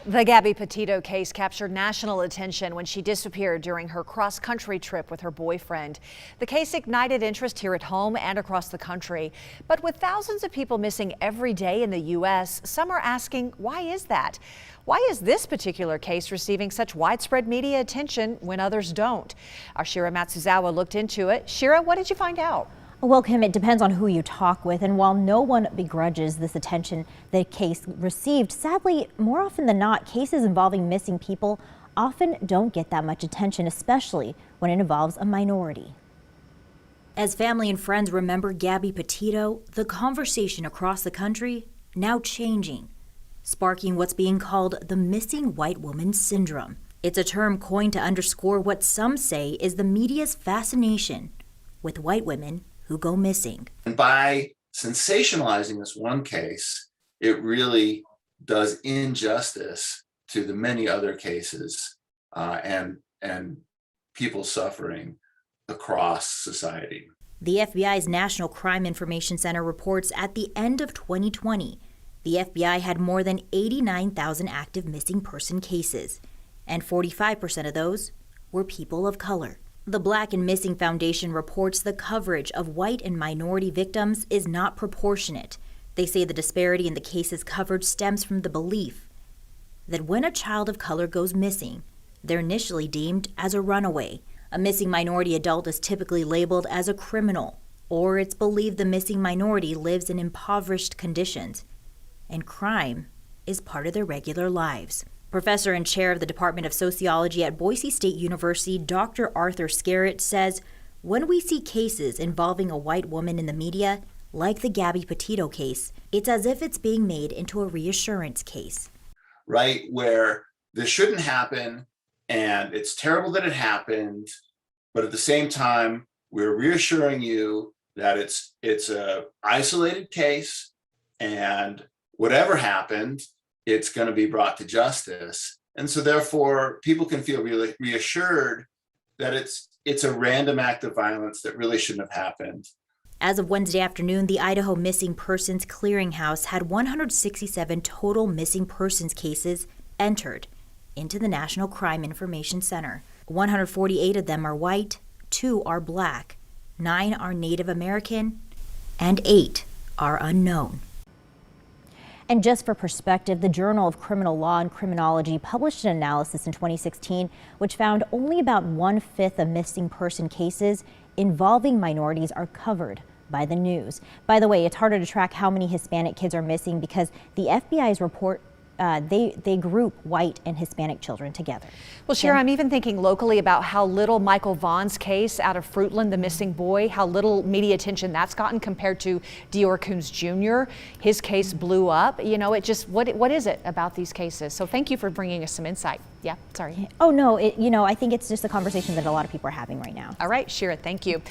The Gabby Petito case captured national attention when she disappeared during her cross-country trip with her boyfriend. The case ignited interest here at home and across the country. But with thousands of people missing every day in the U.S., some are asking, why is that? Why is this particular case receiving such widespread media attention when others don't? Our Shira Matsuzawa looked into it. Shira, what did you find out? Well, Kim, it depends on who you talk with, and while no one begrudges this attention the case received, sadly, more often than not, cases involving missing people often don't get that much attention, especially when it involves a minority. As family and friends remember Gabby Petito, the conversation across the country now changing, sparking what's being called the missing white woman syndrome. It's a term coined to underscore what some say is the media's fascination with white women who go missing. And by sensationalizing this one case, it really does injustice to the many other cases and people suffering across society. The FBI's National Crime Information Center reports at the end of 2020, the FBI had more than 89,000 active missing person cases, and 45% of those were people of color. The Black and Missing Foundation reports the coverage of white and minority victims is not proportionate. They say the disparity in the cases covered stems from the belief that when a child of color goes missing, they're initially deemed as a runaway. A missing minority adult is typically labeled as a criminal, or it's believed the missing minority lives in impoverished conditions, and crime is part of their regular lives. Professor and chair of the Department of Sociology at Boise State University, Dr. Arthur Scarrett, says when we see cases involving a white woman in the media, like the Gabby Petito case, it's as if it's being made into a reassurance case. Right, where this shouldn't happen, and it's terrible that it happened, but at the same time, we're reassuring you that it's a isolated case, and whatever happened, it's going to be brought to justice. And so therefore, people can feel really reassured that it's a random act of violence that really shouldn't have happened. As of Wednesday afternoon, the Idaho Missing Persons Clearinghouse had 167 total missing persons cases entered into the National Crime Information Center. 148 of them are white, 2 are Black, 9 are Native American, and 8 are unknown. And just for perspective, the Journal of Criminal Law and Criminology published an analysis in 2016 which found only about 1/5 of missing person cases involving minorities are covered by the news. By the way, it's harder to track how many Hispanic kids are missing because the FBI's report they group white and Hispanic children together. Well, Shira, I'm even thinking locally about how little Michael Vaughn's case out of Fruitland, the missing boy, how little media attention that's gotten compared to Dior Coons Jr. His case blew up. You know, it just, what is it about these cases? So thank you for bringing us some insight. Yeah, sorry. Oh, no, I think it's just a conversation that a lot of people are having right now. All right, Shira, thank you.